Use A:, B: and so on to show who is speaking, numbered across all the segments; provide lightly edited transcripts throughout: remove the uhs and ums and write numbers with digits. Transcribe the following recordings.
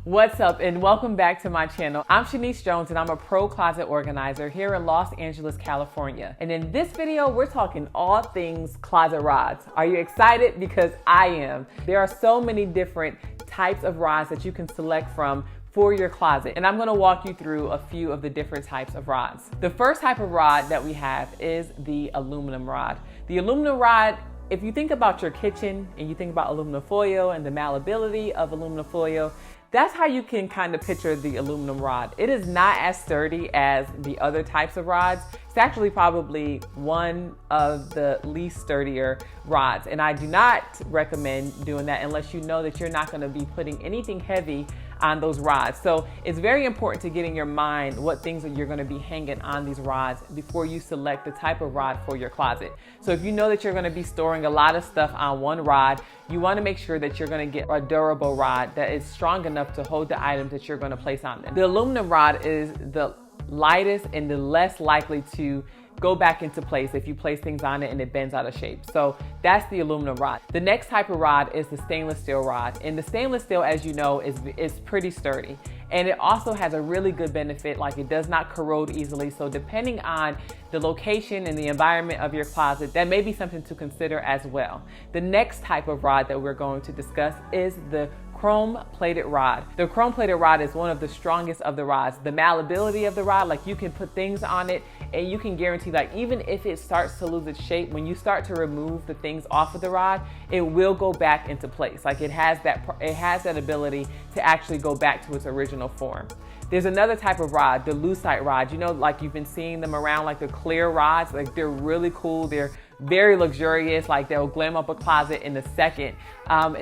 A: What's up and welcome back to my channel. I'm Shaniece Jones and I'm a pro closet organizer here in Los Angeles, California. And in this video, we're talking all things closet rods. Are you excited? Because I am. There are so many different types of rods that you can select from for your closet. And I'm gonna walk you through a few of the different types of rods. The first type of rod that we have is the aluminum rod. The aluminum rod, if you think about your kitchen and you think about aluminum foil and the malleability of aluminum foil, that's how you can kind of picture the aluminum rod. It is not as sturdy as the other types of rods. It's actually probably one of the least sturdier rods. And I do not recommend doing that unless you know that you're not gonna be putting anything heavy on those rods. So it's very important to get in your mind what things that you're gonna be hanging on these rods before you select the type of rod for your closet. So if you know that you're gonna be storing a lot of stuff on one rod, you wanna make sure that you're gonna get a durable rod that is strong enough to hold the items that you're gonna place on them. The aluminum rod is the lightest and the less likely to go back into place if you place things on it and it bends out of shape. So that's the aluminum rod. The next type of rod is the stainless steel rod. And the stainless steel, as you know, is pretty sturdy. And it also has a really good benefit, like it does not corrode easily. So depending on the location and the environment of your closet, that may be something to consider as well. The next type of rod that we're going to discuss is the chrome plated rod. The chrome plated rod is one of the strongest of the rods. The malleability of the rod, like you can put things on it and you can guarantee like even if it starts to lose its shape, when you start to remove the things off of the rod, it will go back into place. Like it has that ability to actually go back to its original form. There's another type of rod, the lucite rod. You know, like you've been seeing them around, like the clear rods, like they're really cool. They're very luxurious, like they'll glam up a closet in a second.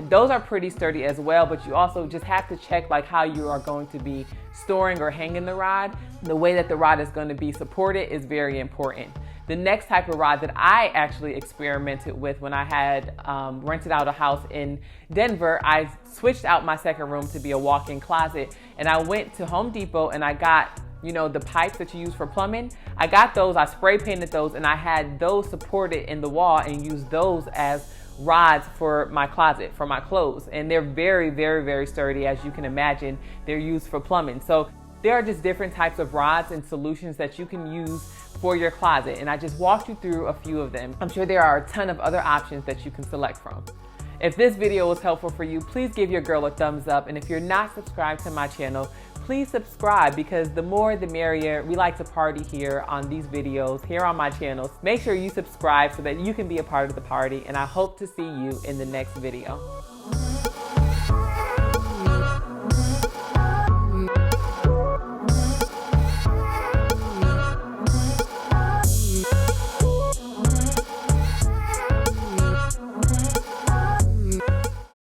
A: Those are pretty sturdy as well, but you also just have to check like how you are going to be storing or hanging the rod. The way that the rod is going to be supported is very important. The next type of rod that I actually experimented with when I had rented out a house in Denver, I switched out my second room to be a walk-in closet, and I went to Home Depot and I got, you know, the pipes that you use for plumbing. I got those, I spray painted those, and I had those supported in the wall and used those as rods for my closet, for my clothes. And they're very, very, very sturdy. As you can imagine, they're used for plumbing. So there are just different types of rods and solutions that you can use for your closet. And I just walked you through a few of them. I'm sure there are a ton of other options that you can select from. If this video was helpful for you, please give your girl a thumbs up. And if you're not subscribed to my channel, please subscribe, because the more the merrier. We like to party here on these videos, here on my channel. Make sure you subscribe so that you can be a part of the party, and I hope to see you in the next video.